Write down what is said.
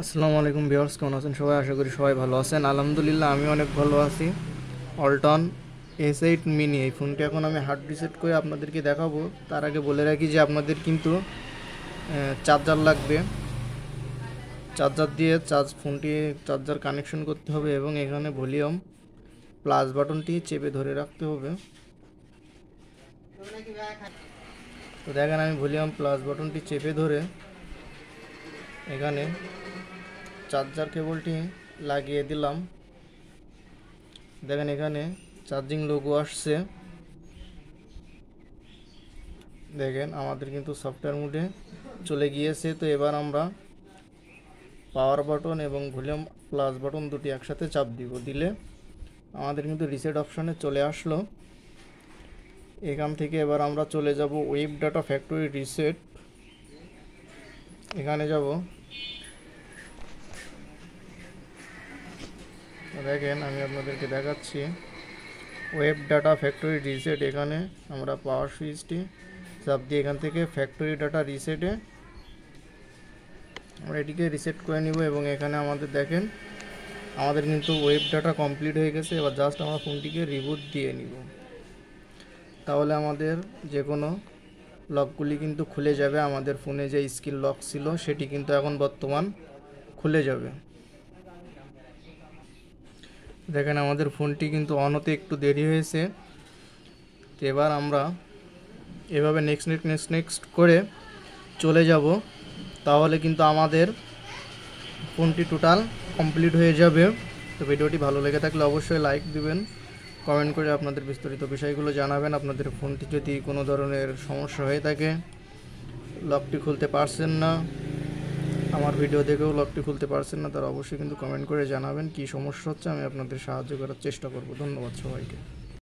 আসসালামু আলাইকুম ভিউয়ার্স, কেমন আছেন সবাই? আশা করি সবাই ভালো আছেন। আলহামদুলিল্লাহ আমি অনেক ভালো আছি। অল্টন S8 মিনি এই ফোনটি এখন আমি হার্ড রিসেট করে আপনাদেরকে দেখাবো। তার আগে বলে রাখি যে আপনাদের কিন্তু চার্জার লাগবে। চার্জার দিয়ে ফোনটি চার্জার কানেকশন করতে হবে এবং এখানে ভলিউম প্লাস বাটনটি চেপে ধরে রাখতে হবে। তো দেখেন আমি ভলিউম প্লাস বাটনটি চেপে ধরে এখানে চার্জার কেবলটি লাগিয়ে দিলাম। দেখেন এখানে চার্জিং লোগো আসছে। দেখেন আমাদের কিন্তু সফটওয়্যার মোডে চলে গিয়েছে। তো এবার আমরা পাওয়ার বাটন এবং ভলিউম প্লাস বাটন দুটি একসাথে চাপ দিলে আমাদের কিন্তু রিসেট অপশানে চলে আসলো। এখান থেকে এবার আমরা চলে যাব ওয়েব ডাটা ফ্যাক্টরি রিসেট। এখানে যাব। দেখেন আমি আপনাদেরকে দেখাচ্ছি ওয়েব ডাটা ফ্যাক্টরি রিসেট। এখানে আমরা পাওয়ার সুইচটি চাপ দিয়ে এখান থেকে ফ্যাক্টরি ডাটা রিসেটে আমরা এটিকে রিসেট করে নিব এবং এখানে আমাদের দেখেন আমাদের কিন্তু ওয়েব ডাটা কমপ্লিট হয়ে গেছে। এবার জাস্ট আমরা ফোনটিকে রিবুট দিয়ে নিব, তাহলে আমাদের যে কোনো লকগুলি কিন্তু খুলে যাবে। আমাদের ফোনে যে স্ক্রিন লক ছিল সেটি কিন্তু এখন বর্তমান খুলে যাবে। দেখেন আমাদের ফোনটি কিন্তু অন হতে একটু দেরি হয়েছে। তো এবার আমরা এভাবে নেক্সট করে চলে যাব, তাহলে কিন্তু আমাদের ফোনটি টোটাল কমপ্লিট হয়ে যাবে। তো ভিডিওটি ভালো লেগে থাকলে অবশ্যই লাইক দিবেন, কমেন্ট করে আপনাদের বিস্তারিত বিষয়গুলো জানাবেন। আপনাদের ফোনটি যদি কোনো ধরনের সমস্যা হয়ে থাকে, লকটি খুলতে পারছেন না, আমার ভিডিও দেখেও লকটি খুলতে পারছেন না, তারা অবশ্যই কিন্তু কমেন্ট করে জানাবেন কী সমস্যা হচ্ছে। আমি আপনাদের সাহায্য করার চেষ্টা করব। ধন্যবাদ সবাইকে।